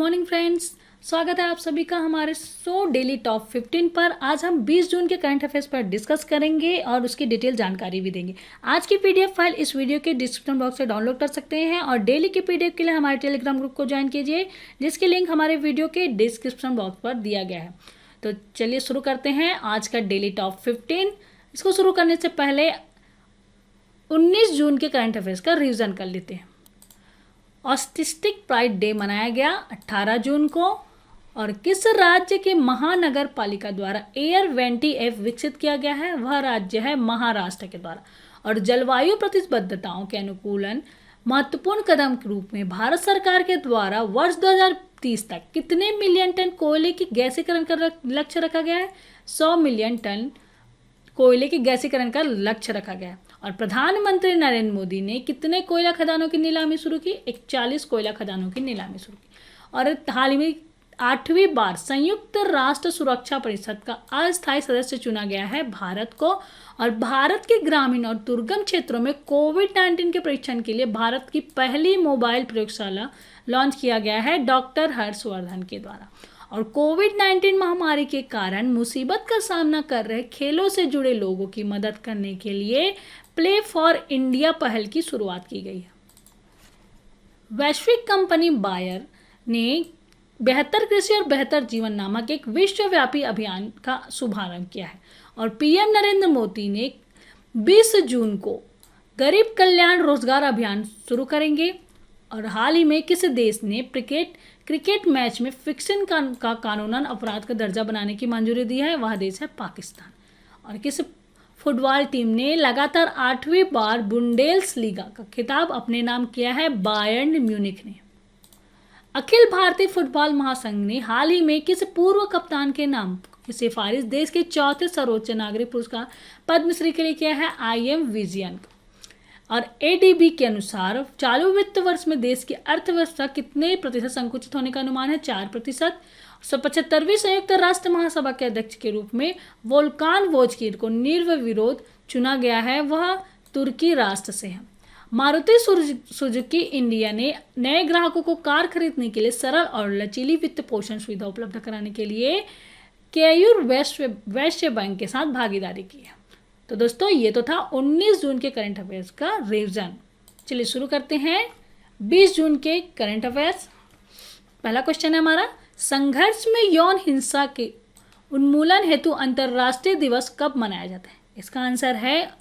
Morning friends, स्वागत है आप सभी का हमारे शो डेली टॉप 15 पर। आज हम 20 जून के करंट अफेयर्स पर डिस्कस करेंगे और उसकी डिटेल जानकारी भी देंगे। आज की पीडीएफ फाइल इस वीडियो के डिस्क्रिप्शन बॉक्स से डाउनलोड कर सकते हैं और डेली की पीडीएफ के लिए हमारे टेलीग्राम ग्रुप को ज्वाइन कीजिए, जिसकी लिंक हमारे वीडियो के डिस्क्रिप्शन बॉक्स पर दिया गया है। तो चलिए शुरू करते हैं आज का डेली टॉप 15। इसको शुरू करने से पहले 19 जून के करंट अफेयर्स का रिविजन कर लेते हैं। ऑटिस्टिक प्राइड डे मनाया गया 18 जून को। और किस राज्य के महानगर पालिका द्वारा एयर वेंटी ऐप विकसित किया गया है? वह राज्य है महाराष्ट्र के द्वारा। और जलवायु प्रतिबद्धताओं के अनुकूलन महत्वपूर्ण कदम के रूप में भारत सरकार के द्वारा वर्ष 2030 तक कितने मिलियन टन कोयले की गैसीकरण का लक्ष्य रखा गया है? 100 मिलियन टन कोयले के गैसीकरण का लक्ष्य रखा गया है। और प्रधानमंत्री नरेंद्र मोदी ने कितने कोयला खदानों की नीलामी शुरू की? 41 कोयला खदानों की नीलामी शुरू की। और हाल ही में 8वीं बार संयुक्त राष्ट्र सुरक्षा परिषद का अस्थायी सदस्य चुना गया है भारत को। और भारत के ग्रामीण और दुर्गम क्षेत्रों में कोविड-19 के परीक्षण के लिए भारत की पहली मोबाइल प्रयोगशाला लॉन्च किया गया है डॉक्टर हर्षवर्धन के द्वारा। और कोविड-19 महामारी के कारण मुसीबत का सामना कर रहे खेलों से जुड़े लोगों की मदद करने के लिए प्ले फॉर इंडिया पहल की शुरुआत की गई है। वैश्विक कंपनी बायर ने बेहतर कृषि और बेहतर जीवन नामक एक विश्वव्यापी अभियान का शुभारंभ किया है। और पीएम नरेंद्र मोदी ने 20 जून को गरीब कल्याण रोजगार अभियान शुरू करेंगे। और हाल ही में किस देश ने क्रिकेट मैच में फिक्सिंग का कानूनन अपराध का दर्जा बनाने की मंजूरी दी है? वह देश है पाकिस्तान। और किस फुटबॉल टीम ने लगातार 8वीं बार बुंडेसलीगा का खिताब अपने नाम किया है? बायर्न म्यूनिख ने। अखिल भारतीय फुटबॉल महासंघ ने हाल ही में किस पूर्व कप्तान के नाम की सिफारिश देश के चौथे सर्वोच्च नागरिक पुरस्कार पद्मश्री के लिए किया है? IM विजयन। और ADB के अनुसार चालू वित्त वर्ष में देश की अर्थव्यवस्था कितने प्रतिशत संकुचित होने का अनुमान है? 4%। 75वीं संयुक्त राष्ट्र महासभा के अध्यक्ष के रूप में वोल्कान वोजकिर को निर्विरोध चुना गया है। वह तुर्की राष्ट्र से है। मारुति सुजुकी इंडिया ने नए ग्राहकों को कार खरीदने के लिए सरल और लचीली वित्त पोषण सुविधा उपलब्ध कराने के लिए केयूर वैश्य बैंक के साथ भागीदारी की है। तो दोस्तों, ये तो था 19 जून के करंट अफेयर्स का रिवीजन। चलिए शुरू करते हैं 20 जून के करंट अफेयर्स। पहला क्वेश्चन है हमारा, संघर्ष में यौन हिंसा के उन्मूलन हेतु अंतर्राष्ट्रीय दिवस कब मनाया जाता है? इसका आंसर है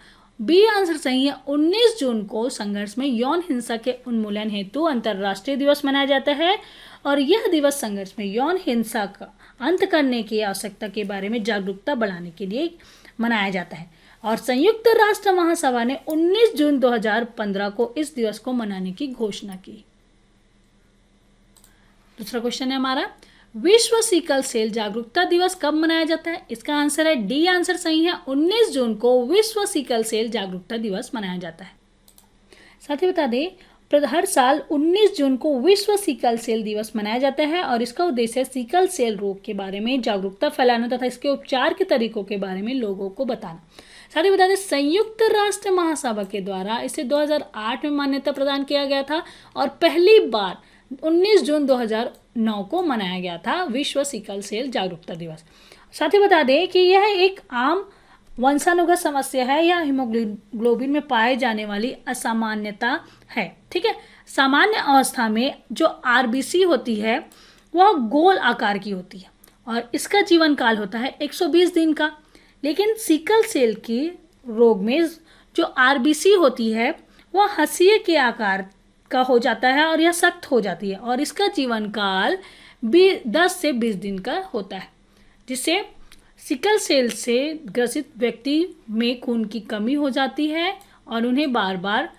बी आंसर सही है। 19 जून को संघर्ष में यौन हिंसा के उन्मूलन हेतु अंतर्राष्ट्रीय दिवस मनाया जाता है। और यह दिवस संघर्ष में यौन हिंसा का अंत करने की आवश्यकता के बारे में जागरूकता बढ़ाने के लिए मनाया जाता है। और संयुक्त राष्ट्र महासभा ने 19 जून 2015 को इस दिवस को मनाने की घोषणा की। दूसरा क्वेश्चन है हमारा, विश्व सिकल सेल जागरूकता दिवस कब मनाया जाता है? इसका आंसर है डी आंसर सही है। 19 जून को विश्व सिकल सेल जागरूकता दिवस मनाया जाता है। साथ ही बता दें, हर साल 19 जून को विश्व सिकल सेल दिवस मनाया जाता है और इसका उद्देश्य सिकल सेल रोग के बारे में जागरूकता फैलाना तथा इसके उपचार के तरीकों के बारे में लोगों को बताना। साथ ही बता दें, संयुक्त राष्ट्र महासभा के द्वारा इसे 2008 में मान्यता प्रदान किया गया था और पहली बार 19 जून 2009 को मनाया गया था विश्व सिकल सेल जागरूकता दिवस। साथ ही बता दें कि यह एक आम वंशानुगत समस्या है या हीमोग्लोबिन में पाए जाने वाली असामान्यता है। ठीक है, सामान्य अवस्था में जो RBC होती है वह गोल आकार की होती है और इसका जीवन काल होता है 120 दिन का। लेकिन सिकल सेल की रोग में जो RBC होती है वह हंसिए के आकार का हो जाता है और यह सख्त हो जाती है और इसका जीवन काल 10 से 20 दिन का होता है, जिससे सिकल सेल से ग्रसित व्यक्ति में खून की कमी हो जाती है और उन्हें बार बार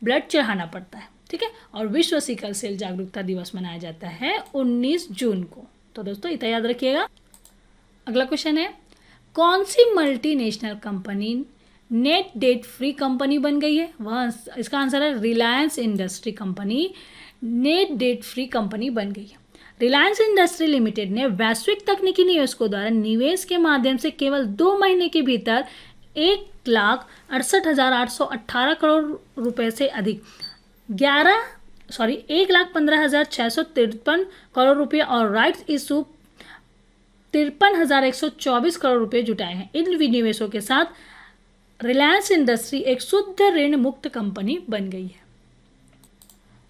ब्लड चढ़ाना पड़ता है। ठीक है, और विश्व सिकल सेल जागरूकता दिवस मनाया जाता है 19 जून को। तो दोस्तों, इतना याद रखिएगा। अगला क्वेश्चन है, कौन सी multinational company net debt free company बन गई है? वह इसका आंसर है Reliance industry company net debt free company बन गई है। रिलायंस इंडस्ट्री लिमिटेड ने वैश्विक तकनीकी निवेशकों द्वारा निवेश के माध्यम से केवल 2 महीने के भीतर 1,68,818 करोड़ रुपए से अधिक 11 1,15,653 करोड़ रुपये और राइट्स इशू 53,124 करोड़ रुपये जुटाए हैं। इन विनिवेशों के साथ रिलायंस इंडस्ट्री एक शुद्ध ऋण मुक्त कंपनी बन गई है।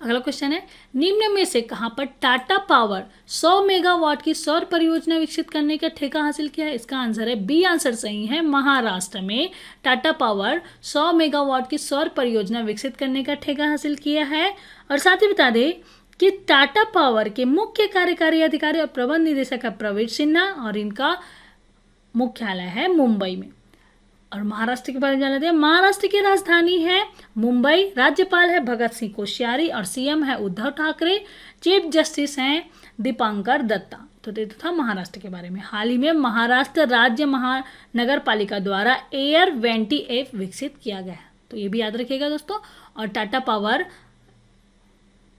अगला क्वेश्चन है, निम्न में से कहां पर टाटा पावर 100 मेगावाट की सौर परियोजना विकसित करने का ठेका हासिल किया है? इसका आंसर है बी आंसर सही है। महाराष्ट्र में टाटा पावर 100 मेगावाट की सौर परियोजना विकसित करने का ठेका हासिल किया है। और साथ ही बता दें कि टाटा पावर के मुख्य कार्यकारी अधिकारी और प्रबंध निदेशक है प्रवीण सिन्हा और इनका मुख्यालय है मुंबई में। और महाराष्ट्र के बारे में जान लेते हैं। महाराष्ट्र की राजधानी है मुंबई, राज्यपाल है भगत सिंह कोश्यारी और सीएम है उद्धव ठाकरे, चीफ जस्टिस हैं दीपांकर दत्ता। तो ये था महाराष्ट्र के बारे में। हाल ही में महाराष्ट्र राज्य महानगर पालिका द्वारा एयर वेंटी ऐप विकसित किया गया है, तो ये भी याद रखिएगा दोस्तों। और टाटा पावर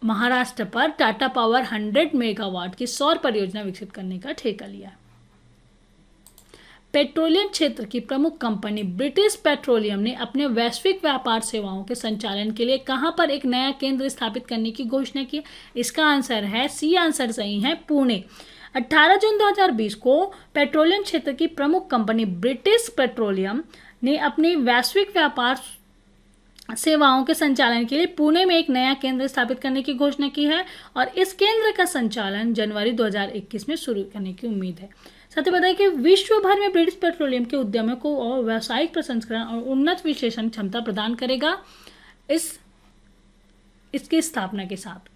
महाराष्ट्र पर टाटा पावर 100 मेगावाट की सौर परियोजना विकसित करने का ठेका लिया है। पेट्रोलियम क्षेत्र की प्रमुख कंपनी ब्रिटिश पेट्रोलियम ने अपने वैश्विक व्यापार सेवाओं के संचालन के लिए कहां पर एक नया केंद्र स्थापित करने की घोषणा की? इसका आंसर है सी आंसर सही है, पुणे। 18 जून 2020 को पेट्रोलियम क्षेत्र की प्रमुख कंपनी ब्रिटिश पेट्रोलियम ने अपनी वैश्विक व्यापार सेवाओं के संचालन के लिए पुणे में एक नया केंद्र स्थापित करने की घोषणा की है और इस केंद्र का संचालन जनवरी 2021 में शुरू करने की उम्मीद है। साथ ही बताएं कि विश्व भर में ब्रिटिश पेट्रोलियम के उद्यमों को और व्यावसायिक प्रसंस्करण और उन्नत विश्लेषण क्षमता प्रदान करेगा इसकी स्थापना के साथ।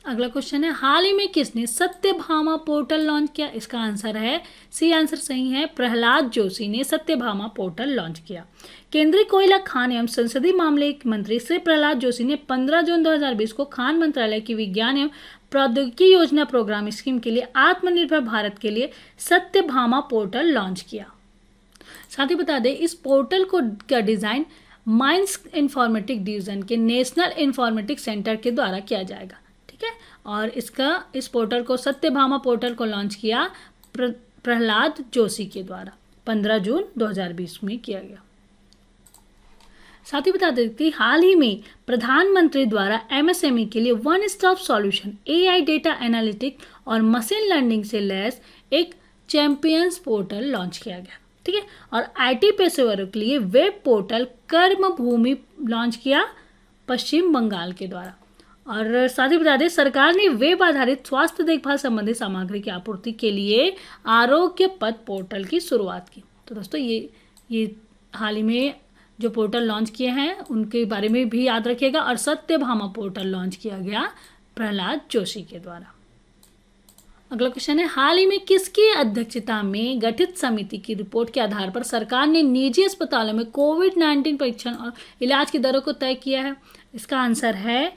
अगला क्वेश्चन है, हाल ही में किसने सत्यभामा पोर्टल लॉन्च किया? इसका आंसर है सी आंसर सही है, प्रहलाद जोशी ने सत्यभामा पोर्टल लॉन्च किया। केंद्रीय कोयला खान एवं संसदीय मामले मंत्री श्री प्रहलाद जोशी ने 15 जून 2020 को खान मंत्रालय की विज्ञान एवं प्रौद्योगिकी योजना प्रोग्राम स्कीम के लिए आत्मनिर्भर भारत के लिए सत्यभामा पोर्टल लॉन्च किया। साथ ही बता दें इस पोर्टल का डिजाइन माइंस इंफॉर्मेटिक डिवीजन के नेशनल इंफॉर्मेटिक्स सेंटर के द्वारा किया जाएगा, ठीक है। और इस पोर्टल को सत्यभामा पोर्टल को लॉन्च किया प्रहलाद जोशी के द्वारा 15 जून 2020 में किया गया। साथ ही बता देते कि हाल ही में प्रधानमंत्री द्वारा एमएसएमई के लिए one stop solution AI data analytic और मशीन लर्निंग से लैस एक चैंपियंस पोर्टल लॉन्च किया गया, ठीक है। और आईटी पेशेवरों के लिए वेब पोर्टल कर्म भूमि लॉन्च किया पश्चिम बंगाल के द्वारा। और साथ ही बता दें सरकार ने वेब आधारित स्वास्थ्य देखभाल संबंधी सामग्री की आपूर्ति के लिए आरोग्य पथ पोर्टल की शुरुआत की। तो दोस्तों ये हाल ही में जो पोर्टल लॉन्च किए हैं उनके बारे में भी याद रखिएगा। और सत्यभामा पोर्टल लॉन्च किया गया प्रहलाद जोशी के द्वारा। अगला क्वेश्चन है, हाल ही में किसकी अध्यक्षता में गठित समिति की रिपोर्ट के आधार पर सरकार ने निजी अस्पतालों में कोविड-19 परीक्षण और इलाज की दरों को तय किया है? इसका आंसर है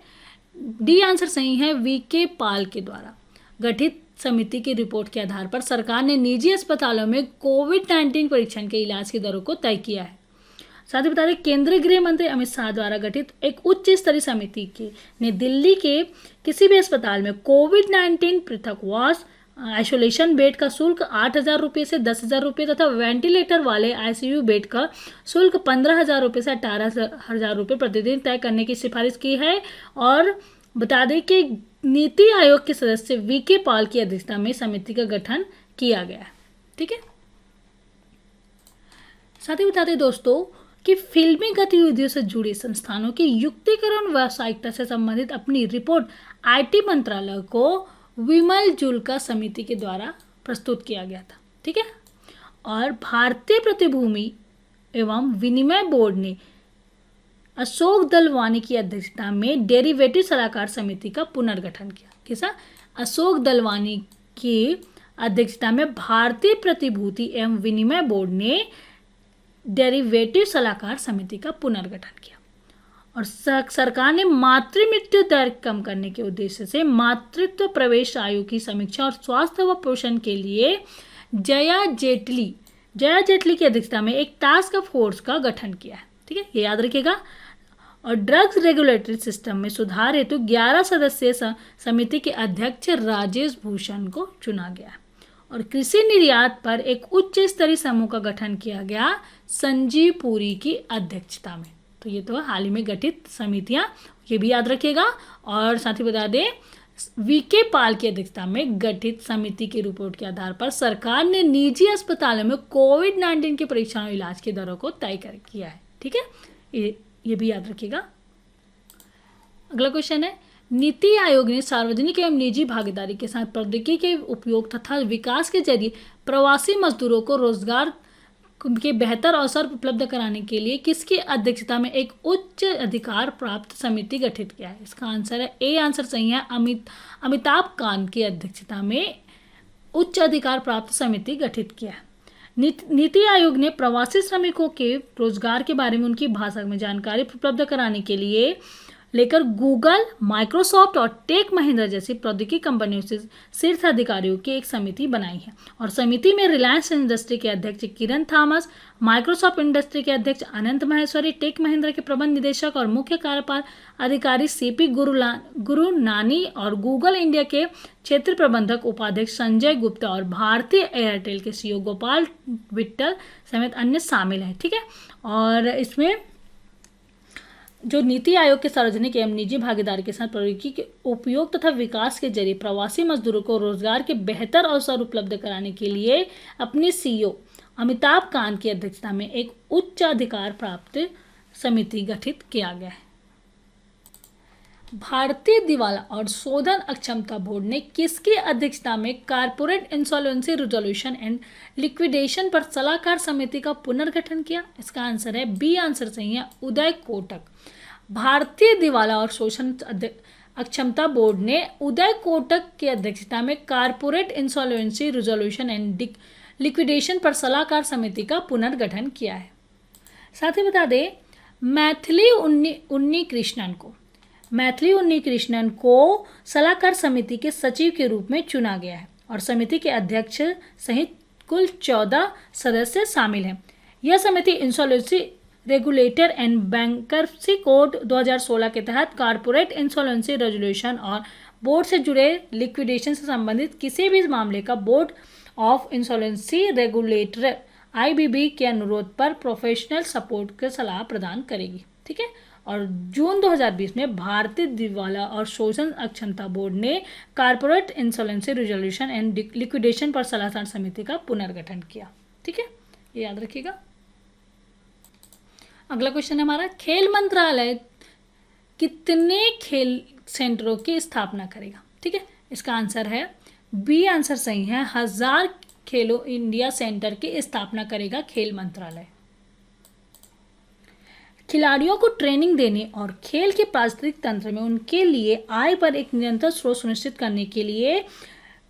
डी आंसर सही है, वीके पाल के द्वारा गठित समिति की रिपोर्ट के आधार पर सरकार ने निजी अस्पतालों में कोविड-19 परीक्षण के इलाज की दरों को तय किया है। साथ ही बता दें केंद्रीय गृह मंत्री अमित शाह द्वारा गठित एक उच्च स्तरीय समिति ने दिल्ली के किसी भी अस्पताल में कोविड-19 पृथकवास आइसोलेशन बेड का शुल्क 8,000 रुपये से 10,000 रुपये तथा वेंटिलेटर वाले आईसीयू बेड का शुल्क 15,000 रुपये से 18,000 रुपये प्रतिदिन तय करने की सिफारिश की है। और बता दें कि नीति आयोग के सदस्य वीके पाल की अध्यक्षता में समिति का गठन किया गया है, ठीक है। साथ ही बता दें दोस्तों कि फिल्मी गतिविधियों से जुड़े संस्थानों की युक्तिकरण व्यावसायिकता से संबंधित अपनी रिपोर्ट आईटी मंत्रालय को विमल जुल्का समिति के द्वारा प्रस्तुत किया गया था, ठीक है। और भारतीय प्रतिभूति एवं विनिमय बोर्ड ने अशोक दलवानी की अध्यक्षता में डेरिवेटिव सलाहकार समिति का पुनर्गठन किया। कैसा? अशोक दलवानी की अध्यक्षता में भारतीय प्रतिभूति एवं विनिमय बोर्ड ने डेरिवेटिव सलाहकार समिति का पुनर्गठन किया। और सरकार ने मातृ मृत्यु दर कम करने के उद्देश्य से मातृत्व प्रवेश आयु की समीक्षा और स्वास्थ्य व पोषण के लिए जया जेटली की अध्यक्षता में एक टास्क फोर्स का गठन किया है, ठीक है, ये याद रखिएगा। और ड्रग्स रेगुलेटरी सिस्टम में सुधार हेतु 11 सदस्यीय समिति के अध्यक्ष राजेश भूषण को चुना गया। और कृषि निर्यात पर एक उच्च स्तरीय समूह का गठन किया गया संजीव पुरी की अध्यक्षता में, तो ये तो हाल ही में गठित समितियां, ये भी याद रखिएगा। और साथ ही बता दें, वीके पाल की अध्यक्षता में गठित समिति की रिपोर्ट के आधार पर सरकार ने निजी अस्पतालों में कोविड-19 के परीक्षण और इलाज की दरों को तय किया है। ठीक है, ये भी याद रखिएगा। अगला क्वेश्चन है, नीति आयोग ने सार्वजनिक एवं निजी भागीदारी के साथ प्रौद्योगिकी के उपयोग तथा विकास के जरिए प्रवासी मजदूरों को रोजगार के बेहतर अवसर उपलब्ध कराने के लिए किसकी अध्यक्षता में एक उच्च अधिकार प्राप्त समिति गठित किया है? इसका आंसर है ए, आंसर सही है, अमिताभ कांत की अध्यक्षता में उच्च अधिकार प्राप्त समिति गठित किया है। नीति आयोग ने प्रवासी श्रमिकों के रोजगार के बारे में उनकी भाषा में जानकारी उपलब्ध कराने के लिए लेकर गूगल, माइक्रोसॉफ्ट और टेक महिंद्रा जैसी प्रौद्योगिकी कंपनियों से शीर्ष अधिकारियों की एक समिति बनाई है। और समिति में रिलायंस इंडस्ट्री के अध्यक्ष किरण थॉमस, माइक्रोसॉफ्ट इंडस्ट्री के अध्यक्ष अनंत महेश्वरी, टेक महिंद्रा के प्रबंध निदेशक और मुख्य कार्यपालक अधिकारी सीपी गुरुनानी और गूगल इंडिया के क्षेत्र प्रबंधक उपाध्यक्ष संजय गुप्ता और भारतीय एयरटेल के सीईओ गोपाल विट्टल समेत अन्य शामिल हैं। ठीक है, और इसमें जो नीति आयोग के सार्वजनिक एवं निजी भागीदारी के साथ प्रौद्योगिकी के उपयोग तथा विकास के जरिए प्रवासी मजदूरों को रोजगार के बेहतर अवसर उपलब्ध कराने के लिए अपने सीईओ अमिताभ कांत की अध्यक्षता में एक उच्च अधिकार प्राप्त समिति गठित किया गया है। भारतीय दिवाला और शोधन अक्षमता बोर्ड ने किसकी अध्यक्षता में corporate insolvency resolution and liquidation पर सलाहकार समिति का पुनर्गठन किया? इसका आंसर है बी, आंसर सही है, उदय कोटक। भारतीय दिवाला और शोधन अक्षमता बोर्ड ने उदय कोटक की अध्यक्षता में corporate insolvency resolution and liquidation पर सलाहकार समिति का पुनर्गठन किया है। साथ ही बता दें, मैथिली उन्नी कृष्णन को सलाहकार समिति के सचिव के रूप में चुना गया है और समिति के अध्यक्ष सहित कुल 14 सदस्य शामिल हैं। यह समिति insolvency regulator and bankruptcy code 2016 के तहत कारपोरेट इंसॉल्वेंसी रेजोल्यूशन और बोर्ड से जुड़े लिक्विडेशन से संबंधित किसी भी मामले का board of insolvency regulator IBB के अनुरोध पर प्रोफेशनल सपोर्ट की सलाह प्रदान करेगी। ठीक है, और जून 2020 में भारतीय दिवाला और शोधन अक्षमता बोर्ड ने corporate insolvency resolution and liquidation पर सलाहकार समिति का पुनर्गठन किया। ठीक है, ये याद रखिएगा। अगला क्वेश्चन है हमारा, खेल मंत्रालय कितने खेल सेंटरों की स्थापना करेगा? ठीक है, इसका आंसर है बी, आंसर सही है, 1000 खेलो इंडिया सेंटर की स्थापना करेगा खेल मंत्रालय। खिलाड़ियों को ट्रेनिंग देने और खेल के पारिस्थितिक तंत्र में उनके लिए आय पर एक निरंतर स्रोत सुनिश्चित करने के लिए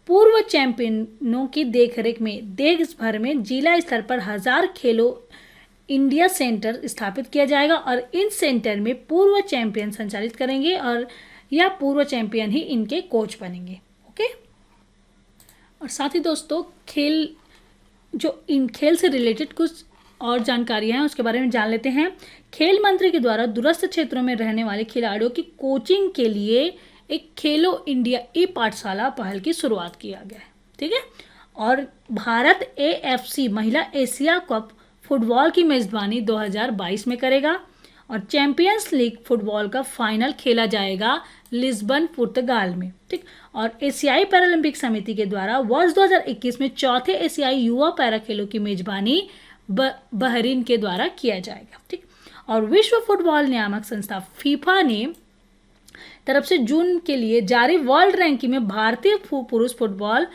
पूर्व चैंपियनों की देखरेख में देश भर में जिला स्तर पर 1000 खेलो इंडिया सेंटर स्थापित किया जाएगा और इन सेंटर में पूर्व चैंपियन संचालित करेंगे और या पूर्व चैंपियन ही इनके कोच बनेंगे। ओके, और साथ ही दोस्तों, खेल से रिलेटेड कुछ और जानकारियां हैं उसके बारे में जान लेते हैं। खेल मंत्री के द्वारा दूरस्थ क्षेत्रों में रहने वाले खिलाड़ियों की कोचिंग के लिए एक खेलो इंडिया पाठशाला पहल की शुरुआत किया गया है। ठीक है, और भारत AFC महिला एशिया कप फुटबॉल की मेजबानी 2022 में करेगा और चैंपियंस लीग फुटबॉल का फाइनल खेला जाएगा लिस्बन, पुर्तगाल में। ठीक, और एशियाई पैरालंपिक समिति के द्वारा वर्ष 2021 में चौथे एशियाई युवा पैरा खेलों की मेजबानी बहरीन के द्वारा किया जाएगा। ठीक, और विश्व फुटबॉल नियामक संस्था फीफा ने तरफ से जून के लिए जारी वर्ल्ड रैंकिंग में भारतीय पुरुष फुटबॉल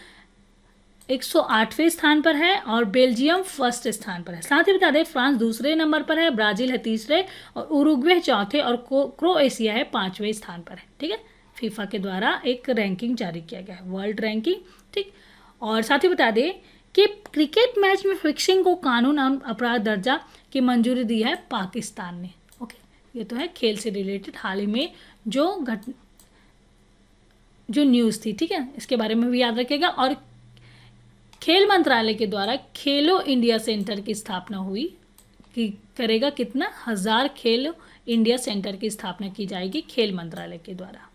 108वें स्थान पर है और बेल्जियम फर्स्ट स्थान पर है। साथ ही बता दें, फ्रांस दूसरे नंबर पर है, ब्राजील है तीसरे और उरुग्वे चौथे और क्रोएशिया है 5वें स्थान पर है। ठीक है, फीफा के द्वारा एक रैंकिंग जारी किया गया है, वर्ल्ड रैंकिंग। ठीक, और साथ ही बता दें कि क्रिकेट मैच में फिक्सिंग को कानून अपराध दर्जा की मंजूरी दी है पाकिस्तान ने। ओके, ये तो है खेल से रिलेटेड हाल ही में जो न्यूज़ थी। ठीक है, इसके बारे में भी याद रखिएगा। और खेल मंत्रालय के द्वारा खेलो इंडिया सेंटर की स्थापना हुई कि करेगा कितना, 1000 खेलो इंडिया सेंटर की स्थापना की जाएगी खेल मंत्रालय के द्वारा।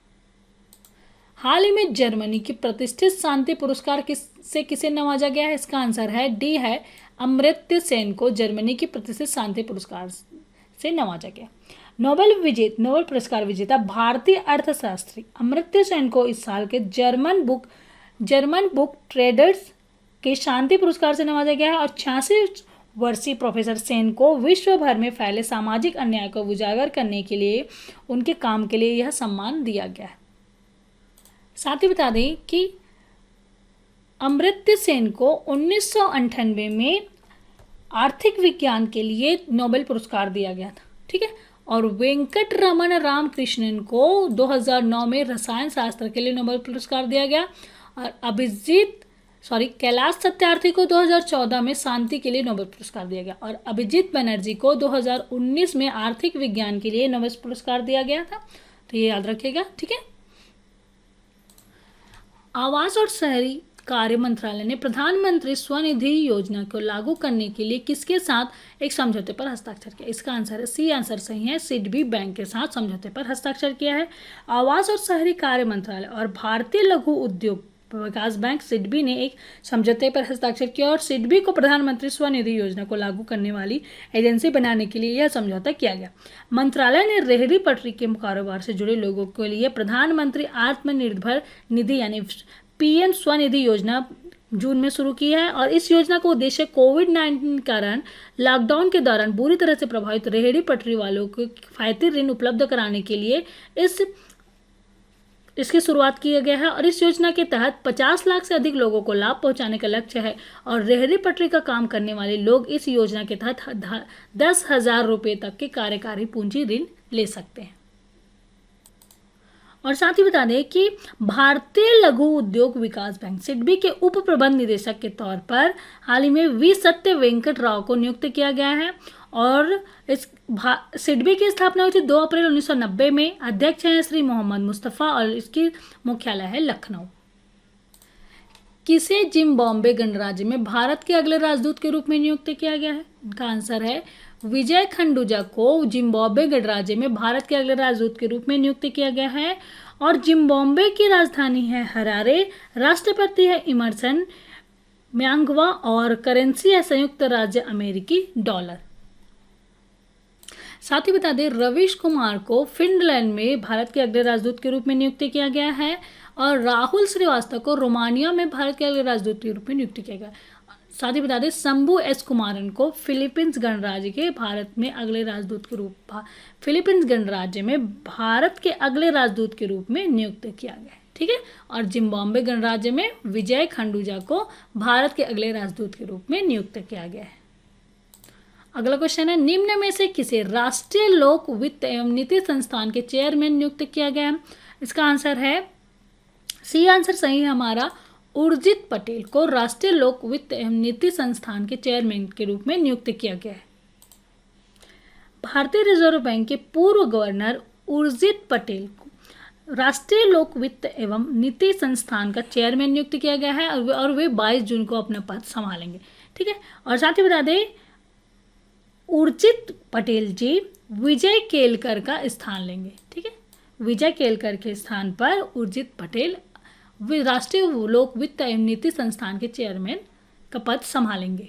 हाल ही में जर्मनी की प्रतिष्ठित शांति पुरस्कार से किसे नवाजा गया है? इसका आंसर है डी, है अमर्त्य सेन को जर्मनी की प्रतिष्ठित शांति पुरस्कार से नवाजा गया। नोबेल पुरस्कार विजेता भारतीय अर्थशास्त्री अमर्त्य सेन को इस साल के जर्मन बुक ट्रेडर्स के शांति पुरस्कार से नवाजा गया है और 86 वर्षीय प्रोफेसर सेन को विश्व भर में फैले सामाजिक अन्याय को उजागर करने के लिए उनके काम के लिए यह सम्मान दिया गया है। साथ ही बता दें कि अमर्त्य सेन को 1998 में आर्थिक विज्ञान के लिए नोबेल पुरस्कार दिया गया था, ठीक है। और वेंकट रमन रामकृष्णन को 2009 में रसायन शास्त्र के लिए नोबेल पुरस्कार दिया गया और कैलाश सत्यार्थी को 2014 में शांति के लिए नोबेल पुरस्कार दिया गया और अभिजीत बनर्जी को 2019 में आर्थिक विज्ञान के लिए नोबेल पुरस्कार दिया गया था। तो ये याद रखिएगा, ठीक है। आवास और शहरी कार्य मंत्रालय ने प्रधानमंत्री स्वनिधि योजना को लागू करने के लिए किसके साथ एक समझौते पर हस्ताक्षर किया? इसका आंसर है सी, आंसर सही है, सिडबी बैंक के साथ समझौते पर हस्ताक्षर किया है। आवास और शहरी कार्य मंत्रालय और भारतीय लघु उद्योग विकास बैंक सिडबी ने एक समझौते पर हस्ताक्षर किया और सिडबी को प्रधानमंत्री स्वनिधि योजना को लागू करने वाली एजेंसी बनाने के लिए यह समझौता किया गया। मंत्रालय ने रेहड़ी पटरी के कारोबार से जुड़े लोगों के लिए प्रधानमंत्री आत्मनिर्भर निधि यानी पीएम स्वनिधि योजना जून में शुरू की है और इस योजना का उद्देश्य कोविड-19 के कारण लॉकडाउन के दौरान बुरी तरह से प्रभावित रेहड़ी पटरी वालों को किफायती ऋण उपलब्ध कराने के लिए इसकी शुरुआत किया गया है और इस योजना के तहत 50 लाख से अधिक लोगों को लाभ पहुंचाने का लक्ष्य है और रेहड़ी पटरी का काम करने वाले लोग इस योजना के तहत 10,000 रुपये तक के कार्यकारी पूंजी ऋण ले सकते हैं। और साथ ही बता दें कि भारतीय लघु उद्योग विकास बैंक सिडबी के उप प्रबंध निदेशक के तौर पर हाल ही में वी सत्य वेंकट राव को नियुक्त किया गया है और इस सिडबी की स्थापना हुई थी 2 अप्रैल 1990 में। अध्यक्ष हैं श्री मोहम्मद मुस्तफ़ा और इसकी मुख्यालय है लखनऊ। किसे जिम्बाब्वे गणराज्य में भारत के अगले राजदूत के रूप में नियुक्त किया गया है? इनका आंसर है विजय खंडूजा को जिम्बाब्वे गणराज्य में भारत के अगले राजदूत के रूप में नियुक्त किया गया है और जिम्बाब्वे की राजधानी है हरारे, राष्ट्रपति है इमरसन म्यांगवा और करेंसी है संयुक्त राज्य अमेरिकी डॉलर। साथ ही बता दें रवीश कुमार को फिनलैंड में भारत के अगले राजदूत के रूप में नियुक्त किया गया है और राहुल श्रीवास्तव को रोमानिया में भारत के अगले राजदूत के रूप में नियुक्त किया गया। साथ ही बता दें शंभू एस कुमारन को फिलीपींस गणराज्य के भारत में अगले राजदूत के रूप फिलीपींस गणराज्य में भारत के अगले राजदूत के रूप में नियुक्त किया गया है, ठीक है। और जिम्बाब्वे गणराज्य में विजय खंडूजा को भारत के अगले राजदूत के रूप में नियुक्त किया गया है। अगला क्वेश्चन है निम्न में से किसे राष्ट्रीय लोक वित्त एवं नीति संस्थान के चेयरमैन नियुक्त किया गया है? इसका आंसर है सी, आंसर सही है हमारा उर्जित पटेल को राष्ट्रीय लोक वित्त एवं नीति संस्थान के चेयरमैन के रूप में नियुक्त किया गया है। भारतीय रिजर्व बैंक के पूर्व गवर्नर उर्जित पटेल को राष्ट्रीय लोक वित्त एवं नीति संस्थान का चेयरमैन नियुक्त किया गया है और वे 22 जून को अपना पद संभालेंगे, ठीक है। और साथ ही बता दें उर्जित पटेल जी विजय केलकर का स्थान लेंगे, ठीक है। विजय केलकर के स्थान पर उर्जित पटेल राष्ट्रीय लोक वित्त एवं नीति संस्थान के चेयरमैन का पद संभालेंगे।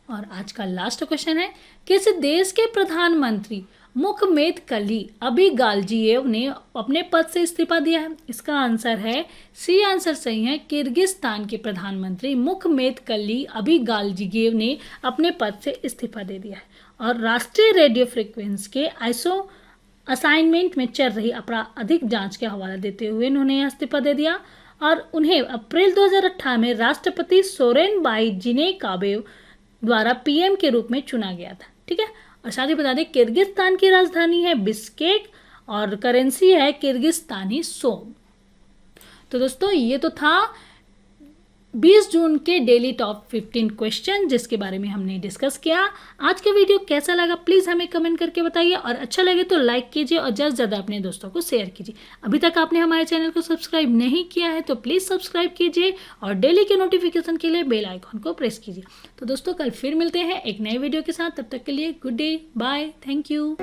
और आज का लास्ट क्वेश्चन है किस देश के प्रधानमंत्री मुखमेतकली अबिगालजिएव ने अपने पद से इस्तीफा दिया है? इसका आंसर है सी, आंसर सही है किर्गिस्तान के प्रधानमंत्री मुखमेतकली अबिगालजिएव ने अपने पद से इस्तीफा दे दिया है और राष्ट्रीय रेडियो फ्रीक्वेंसी के आईएसओ असाइनमेंट में चल रही आपराधिक जांच के हवाला देते हुए इन्होंने इस्तीफा दे दिया और उन्हें अप्रैल 2018 में राष्ट्रपति सोरेनबाई जीनबेकोव द्वारा पीएम के रूप में चुना गया था, ठीक है। और साथ ही बता दें किर्गिस्तान की राजधानी है बिश्केक और करेंसी है किर्गिस्तानी सोम। तो दोस्तों ये तो था 20 जून के डेली टॉप 15 क्वेश्चन जिसके बारे में हमने डिस्कस किया। आज का वीडियो कैसा लगा प्लीज़ हमें कमेंट करके बताइए और अच्छा लगे तो लाइक कीजिए और ज़्यादा से ज़्यादा अपने दोस्तों को शेयर कीजिए। अभी तक आपने हमारे चैनल को सब्सक्राइब नहीं किया है तो प्लीज़ सब्सक्राइब कीजिए और डेली के नोटिफिकेशन के लिए बेल आइकॉन को प्रेस कीजिए। तो दोस्तों कल फिर मिलते हैं एक नए वीडियो के साथ, तब तक के लिए good day, bye, thank you.